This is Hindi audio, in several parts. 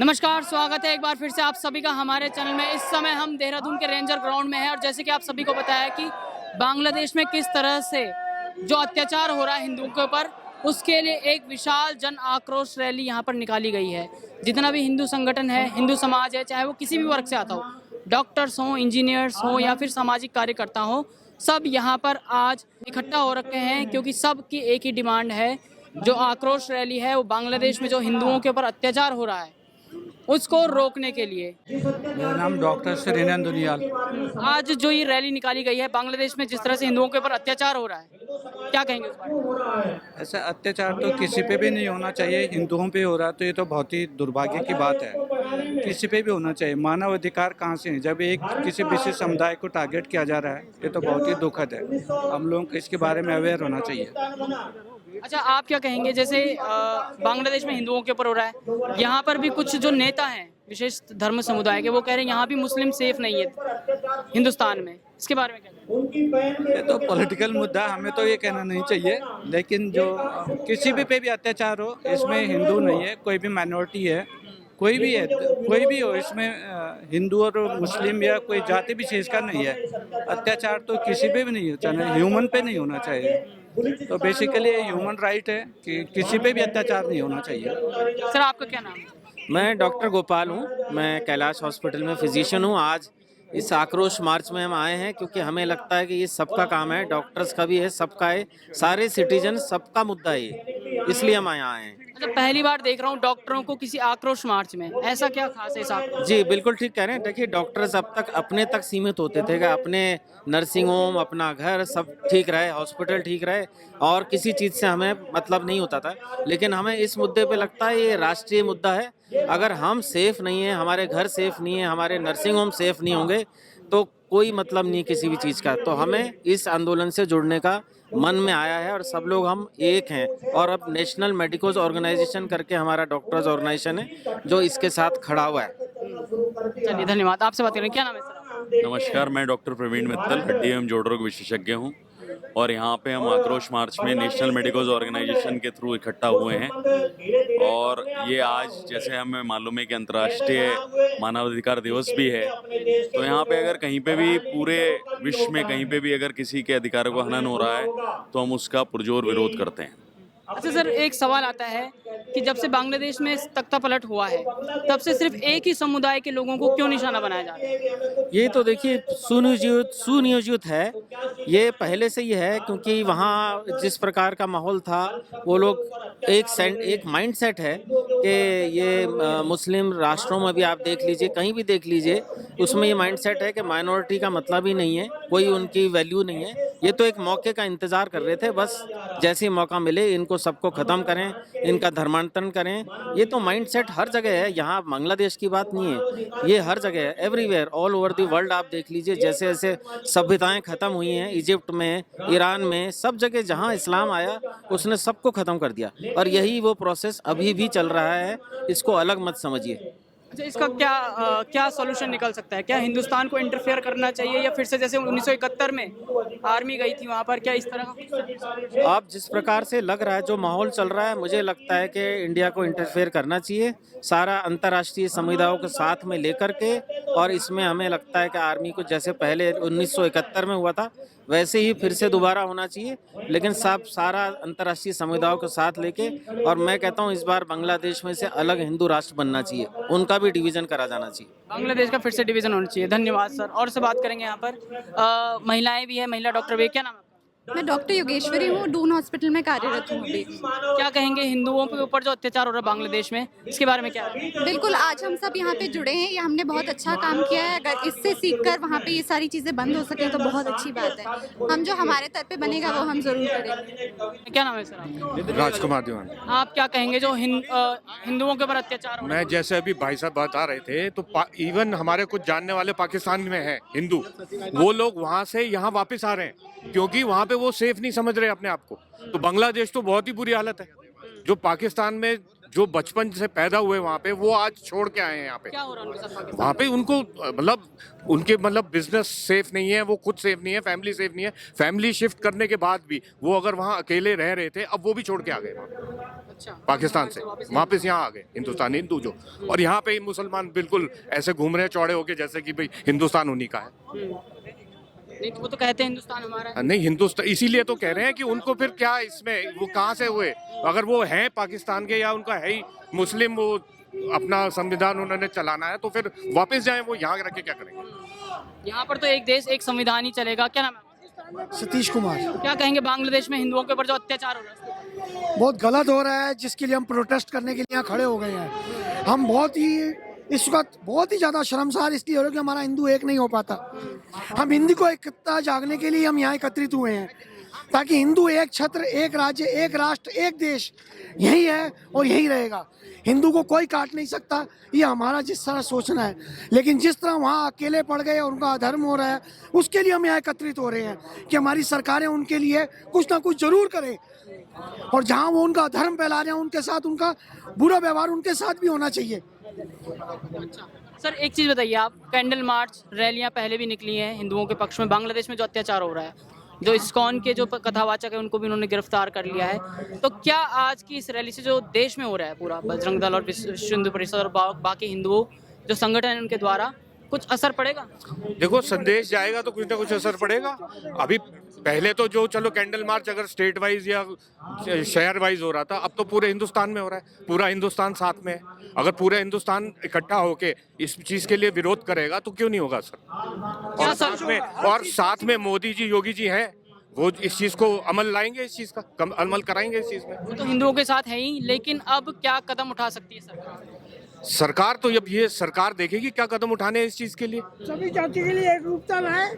नमस्कार, स्वागत है एक बार फिर से आप सभी का हमारे चैनल में। इस समय हम देहरादून के रेंजर ग्राउंड में हैं और जैसे कि आप सभी को पता है कि बांग्लादेश में किस तरह से जो अत्याचार हो रहा है हिंदुओं के ऊपर, उसके लिए एक विशाल जन आक्रोश रैली यहाँ पर निकाली गई है। जितना भी हिंदू संगठन है, हिंदू समाज है, चाहे वो किसी भी वर्ग से आता हो, डॉक्टर्स हों, इंजीनियर्स हों या फिर सामाजिक कार्यकर्ता हों, सब यहाँ पर आज इकट्ठा हो रखे हैं क्योंकि सबकी एक ही डिमांड है। जो आक्रोश रैली है वो बांग्लादेश में जो हिंदुओं के ऊपर अत्याचार हो रहा है उसको रोकने के लिए। मेरा नाम डॉक्टर श्रीनंद दुनियाल। आज जो ये रैली निकाली गई है बांग्लादेश में जिस तरह से हिंदुओं के ऊपर अत्याचार हो रहा है, क्या कहेंगे उस बारे में? ऐसा अत्याचार तो किसी पे भी नहीं होना चाहिए, हिंदुओं पे हो रहा है तो ये तो बहुत ही दुर्भाग्य की बात है। किसी पे भी होना चाहिए। मानव अधिकार कहाँ से है जब एक किसी विशेष समुदाय को टारगेट किया जा रहा है, ये तो बहुत ही दुखद है। हम लोगों को इसके बारे में अवेयर होना चाहिए। अच्छा, आप क्या कहेंगे जैसे बांग्लादेश में हिंदुओं के ऊपर हो रहा है, यहाँ पर भी कुछ जो नेता हैं विशेष धर्म समुदाय के, वो कह रहे हैं यहाँ भी मुस्लिम सेफ नहीं है हिंदुस्तान में, इसके बारे में क्या कहेंगे? ये तो पॉलिटिकल मुद्दा, हमें तो ये कहना नहीं चाहिए। लेकिन जो किसी भी पे भी अत्याचार हो, इसमें हिंदू नहीं है, कोई भी माइनॉरिटी है, कोई भी है, कोई भी हो, इसमें हिंदू और मुस्लिम या कोई जाति विशेष का नहीं है। अत्याचार तो किसी पे भी नहीं होना चाहिए, ह्यूमन पे नहीं होना चाहिए। तो बेसिकली ह्यूमन राइट है कि किसी पे भी अत्याचार नहीं होना चाहिए। सर, आपका क्या नाम है? मैं डॉक्टर गोपाल हूँ। मैं कैलाश हॉस्पिटल में फिजिशियन हूँ। आज इस आक्रोश मार्च में हम आए हैं क्योंकि हमें लगता है कि ये सबका काम है, डॉक्टर्स का भी है, सबका है, सारे सिटीजन, सबका मुद्दा है ये, इसलिए हम यहाँ आए हैं। अच्छा, पहली बार देख रहा हूँ डॉक्टरों को किसी आक्रोश मार्च में, ऐसा क्या खास है इस आक्रोश? जी बिल्कुल ठीक कह रहे हैं। देखिए, डॉक्टर्स अब तक अपने तक सीमित होते थे कि अपने नर्सिंग होम, अपना घर सब ठीक रहे, हॉस्पिटल ठीक रहे और किसी चीज़ से हमें मतलब नहीं होता था। लेकिन हमें इस मुद्दे पे लगता है ये राष्ट्रीय मुद्दा है। अगर हम सेफ नहीं हैं, हमारे घर सेफ नहीं है, हमारे नर्सिंग होम सेफ नहीं होंगे तो कोई मतलब नहीं किसी भी चीज़ का। तो हमें इस आंदोलन से जुड़ने का मन में आया है और सब लोग हम एक हैं। और अब नेशनल मेडिकोज ऑर्गेनाइजेशन करके हमारा डॉक्टर्स ऑर्गेनाइजेशन है जो इसके साथ खड़ा हुआ है। चलिए, धन्यवाद। आपसे बात करें, क्या नाम है सर? नमस्कार, मैं डॉक्टर प्रवीण मित्तल, हड्डी एवं जोड़ रोग विशेषज्ञ हूँ और यहाँ पे हम आक्रोश मार्च में नेशनल मेडिकोज ऑर्गेनाइजेशन के थ्रू इकट्ठा हुए हैं। और ये आज, जैसे हमें मालूम है कि अंतर्राष्ट्रीय मानवाधिकार दिवस भी है, तो यहाँ पे अगर कहीं पे भी पूरे विश्व में कहीं पे भी अगर किसी के अधिकारों का हनन हो रहा है तो हम उसका पुरजोर विरोध करते हैं। अच्छा सर, एक सवाल आता है कि जब से बांग्लादेश में तख्ता पलट हुआ है तब से सिर्फ एक ही समुदाय के लोगों को क्यों निशाना बनाया जा रहा है? ये तो देखिए सुनियोजित है। ये पहले से ही है क्योंकि वहाँ जिस प्रकार का माहौल था, वो लोग एक माइंडसेट है कि ये मुस्लिम राष्ट्रों में भी आप देख लीजिए, कहीं भी देख लीजिए, उसमें ये माइंडसेट है कि माइनॉरिटी का मतलब ही नहीं है, कोई उनकी वैल्यू नहीं है। ये तो एक मौके का इंतज़ार कर रहे थे, बस जैसे ही मौका मिले इनको सबको ख़त्म करें, इनका धर्मांतरण करें। ये तो माइंडसेट हर जगह है, यहाँ बांग्लादेश की बात नहीं है, ये हर जगह है, everywhere, all over the world. आप देख लीजिए जैसे जैसे सभ्यताएं ख़त्म हुई हैं, इजिप्ट में, ईरान में, सब जगह जहाँ इस्लाम आया उसने सबको ख़त्म कर दिया और यही वो प्रोसेस अभी भी चल रहा है। इसको अलग मत समझिए। अच्छा, इसका क्या सॉल्यूशन निकल सकता है? क्या हिंदुस्तान को इंटरफेयर करना चाहिए या फिर से जैसे 1971 में आर्मी गई थी वहाँ पर, क्या इस तरह का? आप जिस प्रकार से लग रहा है, जो माहौल चल रहा है, मुझे लगता है कि इंडिया को इंटरफेयर करना चाहिए, सारा अंतर्राष्ट्रीय समुदायों को साथ में लेकर के। और इसमें हमें लगता है कि आर्मी को जैसे पहले 1971 में हुआ था वैसे ही फिर से दोबारा होना चाहिए, लेकिन सारा अंतर्राष्ट्रीय समुदायों को साथ लेके। और मैं कहता हूँ इस बार बांग्लादेश में से अलग हिंदू राष्ट्र बनना चाहिए, उनका भी डिवीज़न करा जाना चाहिए। बांग्लादेश का फिर से डिवीजन होना चाहिए। धन्यवाद सर। और से बात करेंगे यहाँ पर महिलाएं भी है, महिला डॉक्टर भी है। क्या नाम है? मैं डॉक्टर योगेश्वरी हूँ, डून हॉस्पिटल में कार्यरत हूँ अभी। क्या कहेंगे हिंदुओं के ऊपर जो अत्याचार हो रहा है बांग्लादेश में, इसके बारे में क्या है? बिल्कुल, आज हम सब यहाँ पे जुड़े हैं, ये हमने बहुत अच्छा काम किया है। अगर इससे सीखकर वहाँ पे ये सारी चीज़ें बंद हो सके तो बहुत अच्छी बात है। हम जो हमारे तरफ पे बनेगा वो हम ज़रूर करेंगे। क्या नाम है सर आपका? राजकुमार दीवान। आप क्या कहेंगे जो हिंदुओं के ऊपर अत्याचार हो रहा है? मैं जैसे अभी भाई साहब बता रहे थे तो इवन हमारे कुछ जानने वाले पाकिस्तान में हैं हिंदू, वो लोग वहाँ से यहाँ वापस आ रहे हैं क्योंकि वहाँ पे वो सेफ नहीं समझ रहे अपने आप को। तो बांग्लादेश तो बहुत ही बुरी हालत है। जो पाकिस्तान में जो बचपन से पैदा हुए वहाँ पे वो आज छोड़ के आए हैं यहाँ पे। क्या हो रहा है उनके साथ पाकिस्तान वहाँ पे उनको मतलब उनके मतलब बिजनेस सेफ नहीं है, वो खुद सेफ नहीं है, फैमिली सेफ नहीं है। फैमिली शिफ्ट करने के बाद भी वो अगर वहाँ अकेले रह रहे थे, अब वो भी छोड़ के आ गए वहाँ पे। अच्छा, पाकिस्तान से वापस यहाँ आ गए हिंदुस्तानी हिंदू जो, और यहाँ पे ही मुसलमान बिल्कुल ऐसे घूम रहे हैं चौड़े होके जैसे कि भाई हिंदुस्तान उन्हीं का है। नहीं तो वो तो कहते हैं हिंदुस्तान हमारा है। नहीं हिंदुस्तान इसीलिए तो कह रहे हैं कि उनको फिर क्या इसमें वो कहाँ से हुए, अगर वो हैं पाकिस्तान के या उनका है ही मुस्लिम, वो अपना संविधान उन्होंने चलाना है तो फिर वापस जाएं, वो यहाँ रह के क्या करेंगे। यहाँ पर तो एक देश एक संविधान ही चलेगा। क्या नाम है? सतीश कुमार। क्या कहेंगे बांग्लादेश में हिंदुओं के ऊपर जो अत्याचार हो रहा है उसके ऊपर? बहुत गलत हो रहा है, जिसके लिए हम प्रोटेस्ट करने के लिए यहाँ खड़े हो गए हैं। हम बहुत ही इस वक्त बहुत ही ज़्यादा शर्मसार इसलिए हो रहे हैं कि हमारा हिंदू एक नहीं हो पाता। हम हिंदी को एकता जागने के लिए हम यहाँ एकत्रित हुए हैं, ताकि हिंदू एक छत्र, एक राज्य, एक राष्ट्र, एक देश यही है और यही रहेगा। हिंदू को कोई काट नहीं सकता, ये हमारा जिस तरह सोचना है। लेकिन जिस तरह वहाँ अकेले पड़ गए और उनका अधर्म हो रहा है, उसके लिए हम यहाँ एकत्रित हो रहे हैं कि हमारी सरकारें उनके लिए कुछ ना कुछ जरूर करें, और जहाँ वो उनका धर्म फैला रहे हैं उनके साथ उनका बुरा व्यवहार उनके साथ भी होना चाहिए। सर एक चीज़ बताइए, आप कैंडल मार्च रैलियां पहले भी निकली हैं हिंदुओं के पक्ष में, बांग्लादेश में जो अत्याचार हो रहा है, जो इस्कॉन के जो कथावाचक है उनको भी उन्होंने गिरफ्तार कर लिया है, तो क्या आज की इस रैली से जो देश में हो रहा है पूरा बजरंग दल और विश्व हिंदू परिषद और बाकी हिंदुओं जो संगठन है उनके द्वारा, कुछ असर पड़ेगा? देखो संदेश जाएगा तो कुछ ना कुछ असर पड़ेगा। अभी पहले तो जो चलो कैंडल मार्च अगर स्टेट वाइज या शहर वाइज हो रहा था, अब तो पूरे हिंदुस्तान में हो रहा है, पूरा हिंदुस्तान साथ में है। अगर पूरा हिंदुस्तान इकट्ठा होके इस चीज के लिए विरोध करेगा तो क्यों नहीं होगा सर। और साथ में मोदी जी, योगी जी हैं, वो इस चीज को अमल लाएंगे, इस चीज का अमल कराएंगे इस चीज में। वो तो हिंदुओं के साथ है ही, लेकिन अब क्या कदम उठा सकती है सरकार? सरकार तो अब ये सरकार देखेगी क्या कदम उठाने हैं इस चीज के लिए। सभी जाति के लिए एक रूपता लाए,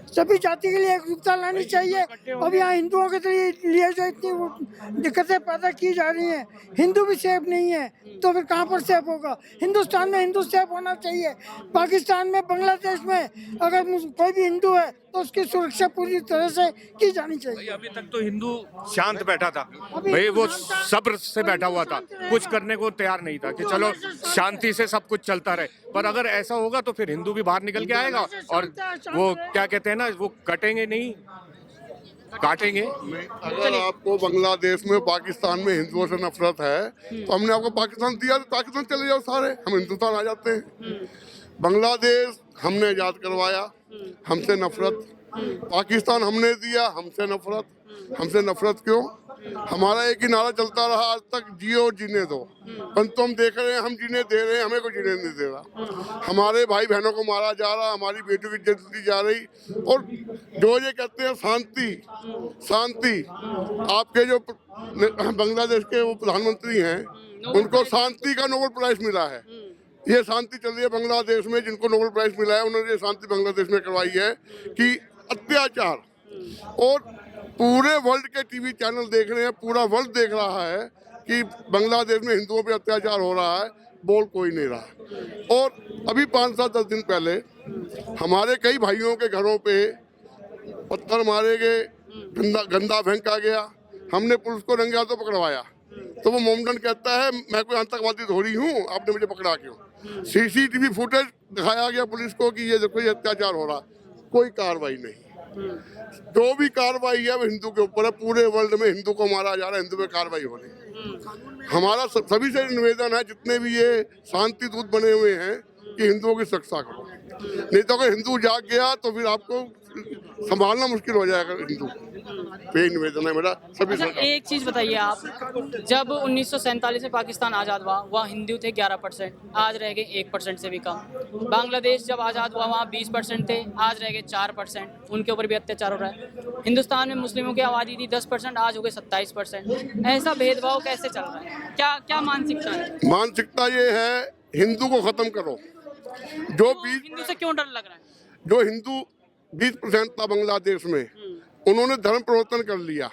सभी जाति के लिए एक रूपता लानी चाहिए। अब यहाँ हिंदुओं के लिए जो इतनी दिक्कतें पैदा की जा रही हैं, हिंदू भी सेफ नहीं है तो फिर कहाँ पर सेफ होगा। हिंदुस्तान में हिंदू सेफ होना चाहिए। पाकिस्तान में, बांग्लादेश में अगर कोई भी हिंदू है तो उसकी सुरक्षा पूरी तरह से की जानी चाहिए। अभी तक तो हिंदू शांत बैठा था भाई, वो सब्र से बैठा हुआ था, कुछ करने को तैयार नहीं था कि चलो शांति से सब कुछ चलता रहे। पर अगर ऐसा होगा तो फिर हिंदू भी बाहर निकल के आएगा और वो क्या कहते हैं ना, वो कटेंगे नहीं, काटेंगे। अगर आपको बांग्लादेश में, पाकिस्तान में हिंदुओं से नफरत है तो हमने आपको पाकिस्तान दिया, तो पाकिस्तान चले जाओ सारे, हम हिंदुस्तान आ जाते हैं। बांग्लादेश हमने आजाद करवाया, हमसे नफरत। पाकिस्तान हमने दिया, हमसे नफरत। हमसे नफरत क्यों? हमारा एक ही नारा चलता रहा आज तक, जियो जीने दो। परंतु हम देख रहे हैं, हम जीने दे रहे हैं, हमें कोई जीने नहीं दे रहा। हमारे भाई बहनों को मारा जा रहा, हमारी बेटियों की इज्जत दी जा रही। और जो ये कहते हैं शांति शांति, आपके जो बांग्लादेश के वो प्रधानमंत्री हैं, उनको शांति का नोबेल प्राइज मिला है। ये शांति चल रही है बांग्लादेश में, जिनको नोबेल प्राइज मिला है उन्होंने ये शांति बांग्लादेश में करवाई है कि अत्याचार। और पूरे वर्ल्ड के टीवी चैनल देख रहे हैं, पूरा वर्ल्ड देख रहा है कि बांग्लादेश में हिंदुओं पे अत्याचार हो रहा है, बोल कोई नहीं रहा। और अभी 5-7-10 दिन पहले हमारे कई भाइयों के घरों पे पत्थर मारे गए, गंदा फेंका गया। हमने पुलिस को रंगे हाथों पकड़वाया, तो वो मोमडन कहता है मैं कोई आतंकवादी थोड़ी हूँ, आपने मुझे पकड़ा क्यों। सीसीटीवी फुटेज दिखाया गया पुलिस को कि ये देखो ये अत्याचार हो रहा, कोई कार्रवाई नहीं। जो भी कार्रवाई है वो हिंदू के ऊपर है। पूरे वर्ल्ड में हिंदू को मारा जा रहा है, हिंदू पे कार्रवाई हो रही। हमारा सभी से निवेदन है, जितने भी ये शांति दूत बने हुए हैं, कि हिंदुओं की सुरक्षा करो। नहीं तो अगर हिंदू जाग गया तो फिर आपको संभालना मुश्किल हो जाएगा हिंदू। यही निवेदन है मेरा सभी अच्छा, सरकार। एक चीज़ बताइए आप, जब 1947 में पाकिस्तान आज़ाद हुआ, वहाँ हिंदू थे 11%, आज रह गए 1% से भी कम। बांग्लादेश जब आज़ाद हुआ वहाँ 20% थे, आज रह गए 4%, उनके ऊपर भी अत्याचार हो रहा है। हिंदुस्तान में मुस्लिमों की आबादी थी 10%, आज हो गए 27%। ऐसा भेदभाव कैसे चल रहा है? क्या मानसिकता है? मानसिकता ये है, हिंदू को खत्म करो। जो हिंदू से क्यों डर लग रहा है? जो हिंदू 20% था बांग्लादेश में, उन्होंने धर्म परिवर्तन कर लिया।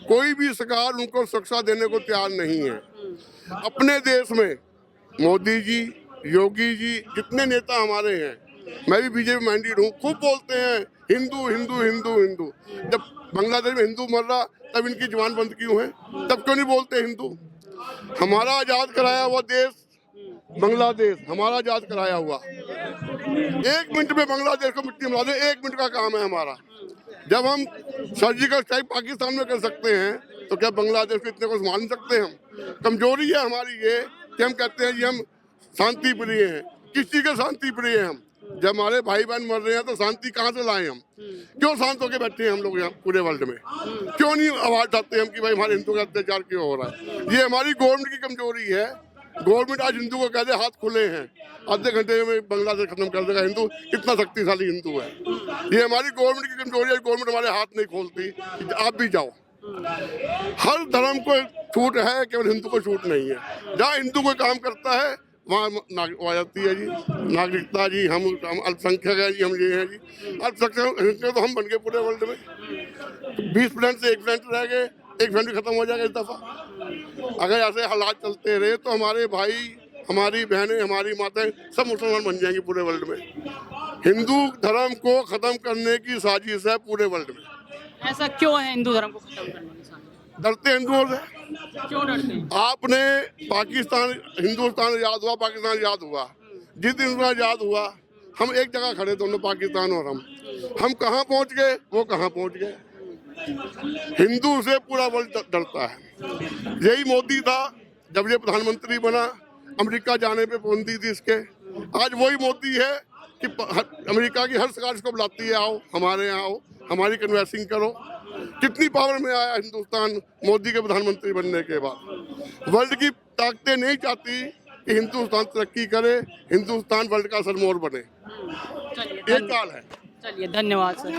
कोई भी सरकार उनको सुरक्षा देने को तैयार नहीं है। अपने देश में मोदी जी, योगी जी, जितने नेता हमारे हैं, मैं भी बीजेपी माइंडेड हूँ, खूब बोलते हैं हिंदू हिंदू हिंदू हिंदू। जब बांग्लादेश में हिंदू मर रहा तब इनकी जुबान बंद क्यों है? तब क्यों नहीं बोलते हिंदू? हमारा आजाद कराया हुआ देश बांग्लादेश, हमारा आजाद कराया हुआ। 1 मिनट में बांग्लादेश को मिट्टी मिला दे, 1 मिनट का काम है हमारा। जब हम सर्जिकल स्ट्राइक पाकिस्तान में कर सकते हैं तो क्या बांग्लादेश को इतने को संभाल नहीं सकते हम? कमजोरी है हमारी ये कि हम कहते हैं कि हम शांति प्रिय हैं। किसी के शांति प्रिय हैं हम? जब हमारे भाई बहन मर रहे हैं तो शांति कहाँ से लाएं हम? क्यों शांत होकर बैठे हैं हम लोग यहाँ पूरे वर्ल्ड में? क्यों नहीं आवाज उठाते हम कि भाई हमारे हिंदुओं का अत्याचार क्यों हो रहा है? ये हमारी गवर्नमेंट की कमजोरी है। गवर्नमेंट आज हिंदू को कह दे हाथ खुले हैं, आधे घंटे में बांग्लादेश खत्म कर देगा हिंदू, इतना शक्तिशाली हिंदू है। ये हमारी गवर्नमेंट की कमजोरी है। गवर्नमेंट हमारे हाथ नहीं खोलती कि आप भी जाओ। हर धर्म को छूट है, केवल हिंदू को छूट नहीं है। जहाँ हिंदू कोई काम करता है वहाँ आ जाती है जी नागरिकता जी, हम अल्पसंख्यक है जी, हम ये हैं जी। अल्पसंख्यक तो हम बन गए पूरे वर्ल्ड में। 20% से 1% रह गए, 1% भी खत्म हो जाएगा इस दफा। अगर ऐसे हालात चलते रहे तो हमारे भाई, हमारी बहनें, हमारी माताएं सब मुसलमान बन जाएंगी पूरे वर्ल्ड में। हिंदू धर्म को खत्म करने की साजिश है पूरे वर्ल्ड में। ऐसा क्यों है हिंदू धर्म को खत्म करने की साजिश? डरते हिंदुओं से। क्यों डरते हैं? आपने पाकिस्तान, हिंदुस्तान आजाद हुआ, पाकिस्तान आजाद हुआ। जिस दिन उसका आजाद हुआ हम एक जगह खड़े, दोनों पाकिस्तान और हम कहाँ पहुँच गए, वो कहाँ पहुँच गए। हिंदू से पूरा वर्ल्ड डरता है। यही मोदी था जब ये प्रधानमंत्री बना, अमेरिका जाने पे पाबंदी थी इसके। आज वही मोदी है कि अमेरिका की हर सरकार इसको बुलाती है, आओ हमारे यहाँ आओ, हमारी कन्वेंसिंग करो। कितनी पावर में आया हिंदुस्तान मोदी के प्रधानमंत्री बनने के बाद। वर्ल्ड की ताकतें नहीं चाहती कि हिंदुस्तान तरक्की करे, हिंदुस्तान वर्ल्ड का सरमोर बने। चलिए ये चाल है। चलिए, धन्यवाद सर।